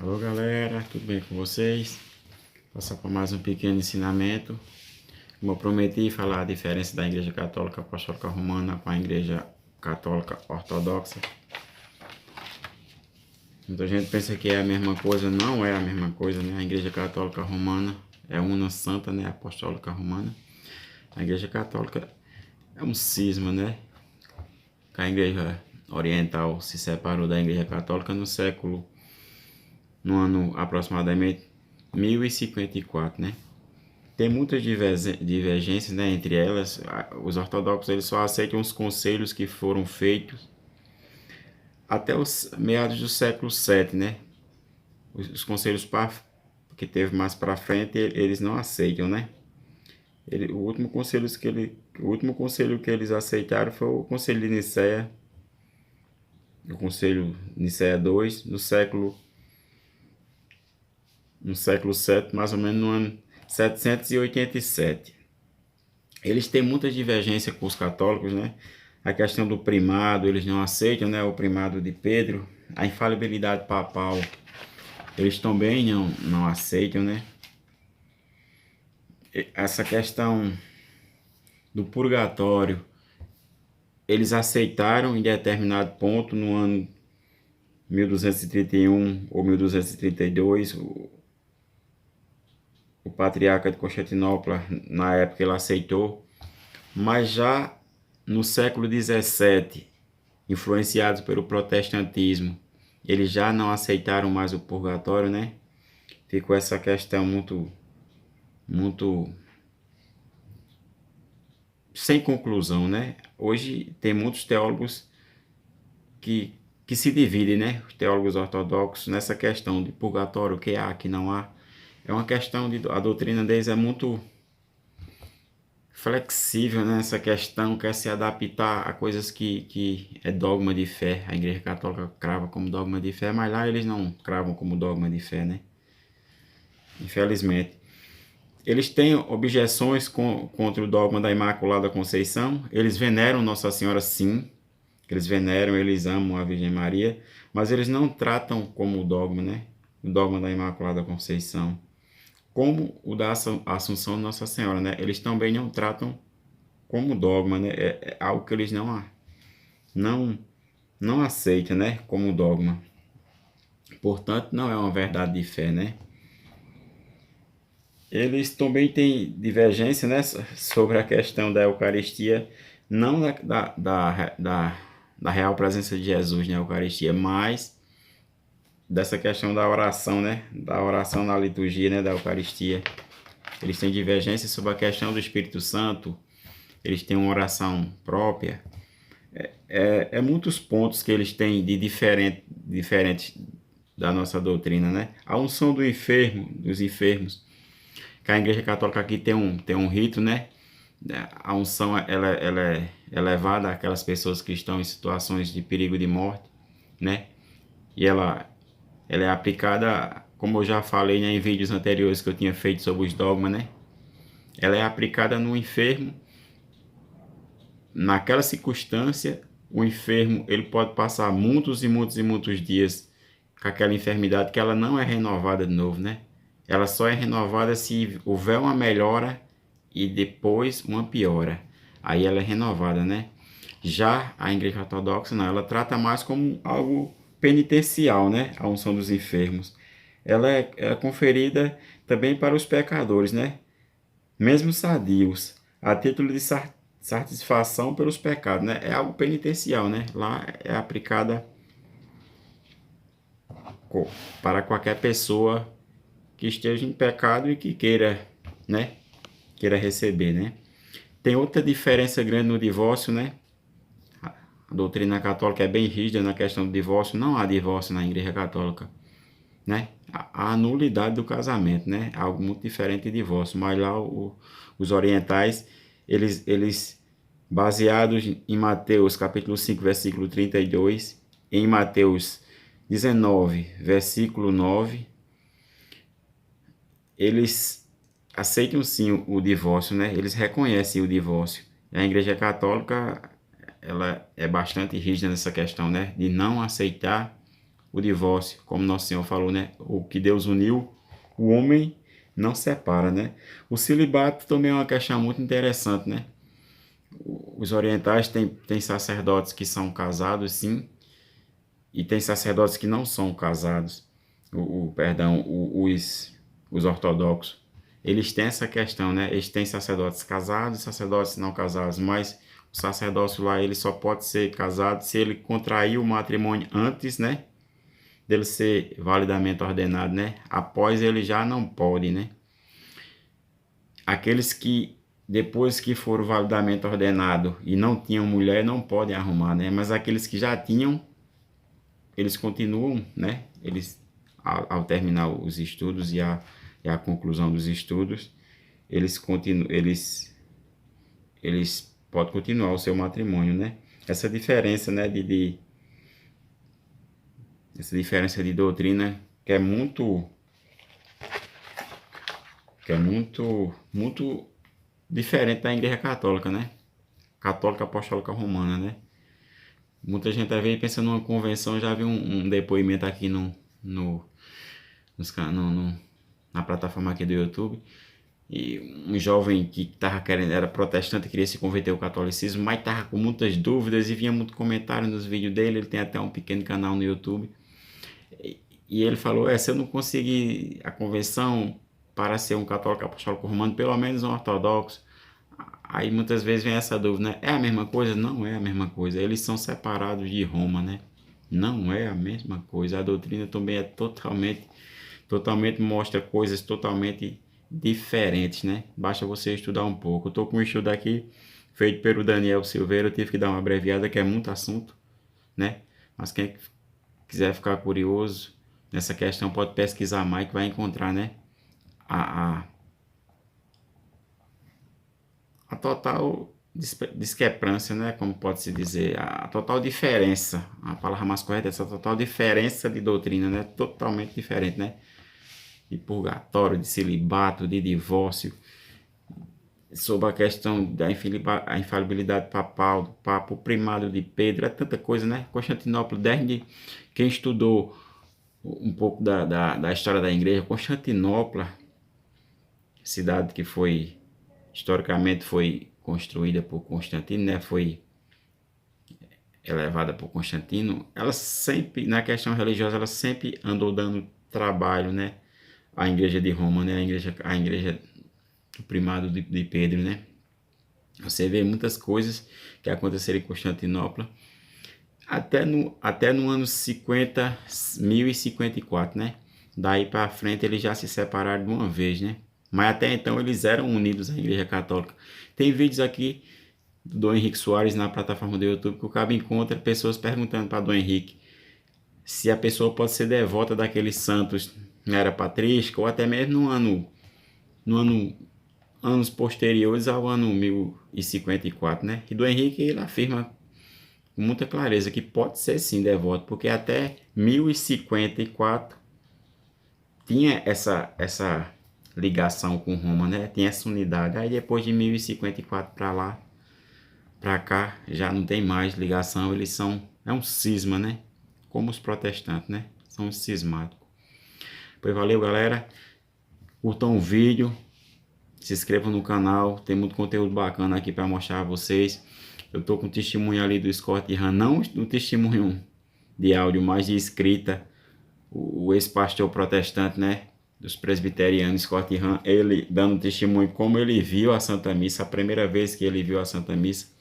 Alô galera, tudo bem com vocês? Passar para mais um pequeno ensinamento. Como eu prometi, falar a diferença da Igreja Católica Apostólica Romana com a Igreja Católica Ortodoxa. Muita gente pensa que é a mesma coisa, não é a mesma coisa, né? A Igreja Católica Romana é uma santa, né? Apostólica Romana. A Igreja Católica é um cisma, né? Que a Igreja Oriental se separou da Igreja Católica no ano aproximadamente 1054, né? Tem muitas divergências, né, entre elas. Os ortodoxos eles só aceitam os conselhos que foram feitos até os meados do século VII, né? Os conselhos que teve mais para frente eles não aceitam, né? O último conselho que eles aceitaram foi o Conselho de Nicéia, o Conselho Nicéia II, no século VII, mais ou menos no ano 787. Eles têm muita divergência com os católicos, né? A questão do primado, eles não aceitam, né? O primado de Pedro. A infalibilidade papal, eles também não aceitam, né? Essa questão do purgatório, eles aceitaram em determinado ponto, no ano 1231 ou 1232, o patriarca de Constantinopla, na época, ele aceitou, mas já no século XVII, influenciados pelo protestantismo, eles já não aceitaram mais o purgatório, né? Ficou essa questão muito sem conclusão, né? Hoje tem muitos teólogos que se dividem, né? Os teólogos ortodoxos nessa questão de purgatório, o que há, o que não há. É uma questão a doutrina deles é muito flexível nessa questão, quer se adaptar a coisas que é dogma de fé. A Igreja Católica crava como dogma de fé, mas lá eles não cravam como dogma de fé, né? Infelizmente. Eles têm objeções contra o dogma da Imaculada Conceição. Eles veneram Nossa Senhora, sim. Eles veneram, eles amam a Virgem Maria, mas eles não tratam como dogma, né? O dogma da Imaculada Conceição. Como o da Assunção de Nossa Senhora, né? Eles também não tratam como dogma, né? É algo que eles não aceitam, né? Como dogma. Portanto, não é uma verdade de fé, né? Eles também têm divergência, né? Sobre a questão da Eucaristia, não da real presença de Jesus na Eucaristia, mas dessa questão da oração, né? Da oração na liturgia, né? Da Eucaristia. Eles têm divergência sobre a questão do Espírito Santo. Eles têm uma oração própria. Muitos pontos que eles têm de diferentes da nossa doutrina, né? A unção dos enfermos. Que a Igreja Católica aqui tem um rito, né? A unção ela é levada àquelas pessoas que estão em situações de perigo de morte, né? E ela é aplicada, como eu já falei, né, em vídeos anteriores que eu tinha feito sobre os dogmas, né? Ela é aplicada no enfermo. Naquela circunstância, o enfermo ele pode passar muitos e muitos e muitos dias com aquela enfermidade que ela não é renovada de novo, né? Ela só é renovada se houver uma melhora e depois uma piora. Aí ela é renovada, né? Já a Igreja Ortodoxa, não, ela trata mais como algo penitencial, né? A unção dos enfermos. Ela é conferida também para os pecadores, né? Mesmo sadios, a título de satisfação pelos pecados, né? É algo penitencial, né? Lá é aplicada para qualquer pessoa que esteja em pecado e que queira, né? Queira receber, né? Tem outra diferença grande no divórcio, né? A doutrina católica é bem rígida na questão do divórcio. Não há divórcio na Igreja Católica, né? A nulidade do casamento, né? Algo muito diferente de divórcio. Mas lá os orientais, eles baseados em Mateus capítulo 5, versículo 32, em Mateus 19, versículo 9, eles aceitam sim o divórcio, né? Eles reconhecem o divórcio. E a Igreja Católica, ela é bastante rígida nessa questão, né? De não aceitar o divórcio, como Nosso Senhor falou, né? O que Deus uniu, o homem não separa, né? O celibato também é uma questão muito interessante, né? Os orientais têm sacerdotes que são casados, sim, e tem sacerdotes que não são casados. Os ortodoxos, eles têm essa questão, né? Eles têm sacerdotes casados e sacerdotes não casados, mas o sacerdócio lá, ele só pode ser casado se ele contrair o matrimônio antes, né? Dele ser validamente ordenado, né? Após ele já não pode, né? Aqueles que depois que foram validamente ordenados e não tinham mulher, não podem arrumar, né? Mas aqueles que já tinham, eles continuam, né? Eles, ao terminar os estudos e a conclusão dos estudos, eles podem continuar o seu matrimônio, né? Essa diferença, né, essa diferença de doutrina muito diferente da Igreja Católica, né? Católica Apostólica Romana, né? Muita gente às vezes pensa numa convenção, já vi um depoimento aqui na plataforma aqui do YouTube, e um jovem que tava querendo, era protestante, queria se converter ao catolicismo, mas tava com muitas dúvidas e vinha muito comentário nos vídeos dele. Ele tem até um pequeno canal no YouTube, e ele falou, se eu não conseguir a convenção para ser um católico apostólico romano, pelo menos um ortodoxo. Aí muitas vezes vem essa dúvida, né? É a mesma coisa? Não é a mesma coisa. Eles são separados de Roma, né? Não é a mesma coisa. A doutrina também é totalmente mostra coisas totalmente diferentes, né? Basta você estudar um pouco. Eu tô com um estudo aqui feito pelo Daniel Silveira, eu tive que dar uma abreviada, que é muito assunto, né? Mas quem quiser ficar curioso nessa questão pode pesquisar mais, que vai encontrar, né? A total discrepância, né? Como pode-se dizer, a total diferença, a palavra mais correta é essa total diferença de doutrina, né? Totalmente diferente, né? De purgatório, de celibato, de divórcio, sobre a questão da infalibilidade papal, do Papa, o primado de Pedro, é tanta coisa, né? Constantinopla, desde quem estudou um pouco da história da igreja, Constantinopla, cidade que foi, historicamente foi construída por Constantino, né? Foi elevada por Constantino. Ela sempre, na questão religiosa, ela sempre andou dando trabalho, né? A igreja de Roma, né? A igreja do primado de Pedro, né? Você vê muitas coisas que aconteceram em Constantinopla até no ano 1054, né? Daí para frente eles já se separaram de uma vez, né? Mas até então eles eram unidos à Igreja Católica. Tem vídeos aqui do Dom Henrique Soares na plataforma do YouTube que o cabo encontra pessoas perguntando para Dom Henrique se a pessoa pode ser devota daqueles santos na era patrística ou até mesmo anos posteriores ao ano 1054, né? E Dom Henrique ele afirma com muita clareza que pode ser sim devoto, porque até 1054 tinha essa ligação com Roma, né? Tinha essa unidade. Aí depois de 1054 para lá, para cá, já não tem mais ligação. Eles é um cisma, né? Como os protestantes, né? São cismáticos. Pois valeu, galera. Curtam o vídeo, se inscrevam no canal, tem muito conteúdo bacana aqui para mostrar a vocês. Eu tô com testemunho ali do Scott Hahn, não do testemunho de áudio, mas de escrita. O ex-pastor protestante, né, dos presbiterianos, Scott Hahn, ele dando testemunho como ele viu a Santa Missa, a primeira vez que ele viu a Santa Missa.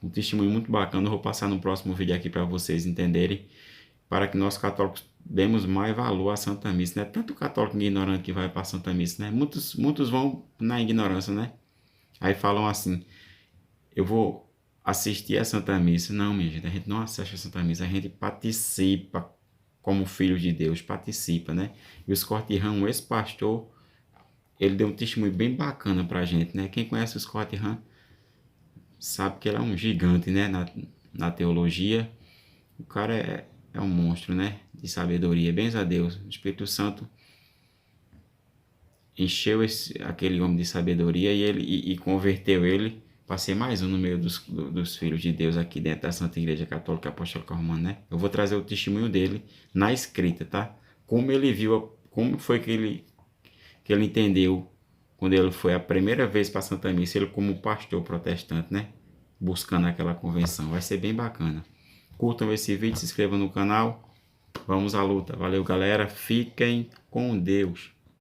Um testemunho muito bacana, eu vou passar no próximo vídeo aqui para vocês entenderem, para que nós católicos demos mais valor à Santa Missa, né? Tanto católico ignorante que vai para a Santa Missa, né? Muitos vão na ignorância, né? Aí falam assim, eu vou assistir a Santa Missa. Não, minha gente, a gente não assiste a Santa Missa, a gente participa como filho de Deus, participa, né? E o Scott Hahn, um ex-pastor, ele deu um testemunho bem bacana pra gente, né? Quem conhece o Scott Hahn sabe que ele é um gigante, né? Na teologia. O cara é um monstro, né? De sabedoria. Bens a Deus. O Espírito Santo encheu aquele homem de sabedoria e converteu ele para ser mais um no meio dos filhos de Deus aqui dentro da Santa Igreja Católica Apostólica Romana, né? Eu vou trazer o testemunho dele na escrita, tá? Como ele viu, como foi que ele entendeu quando ele foi a primeira vez para a Santa Missa, ele como pastor protestante, né? Buscando aquela convenção. Vai ser bem bacana. Curtam esse vídeo, se inscrevam no canal. Vamos à luta. Valeu, galera. Fiquem com Deus.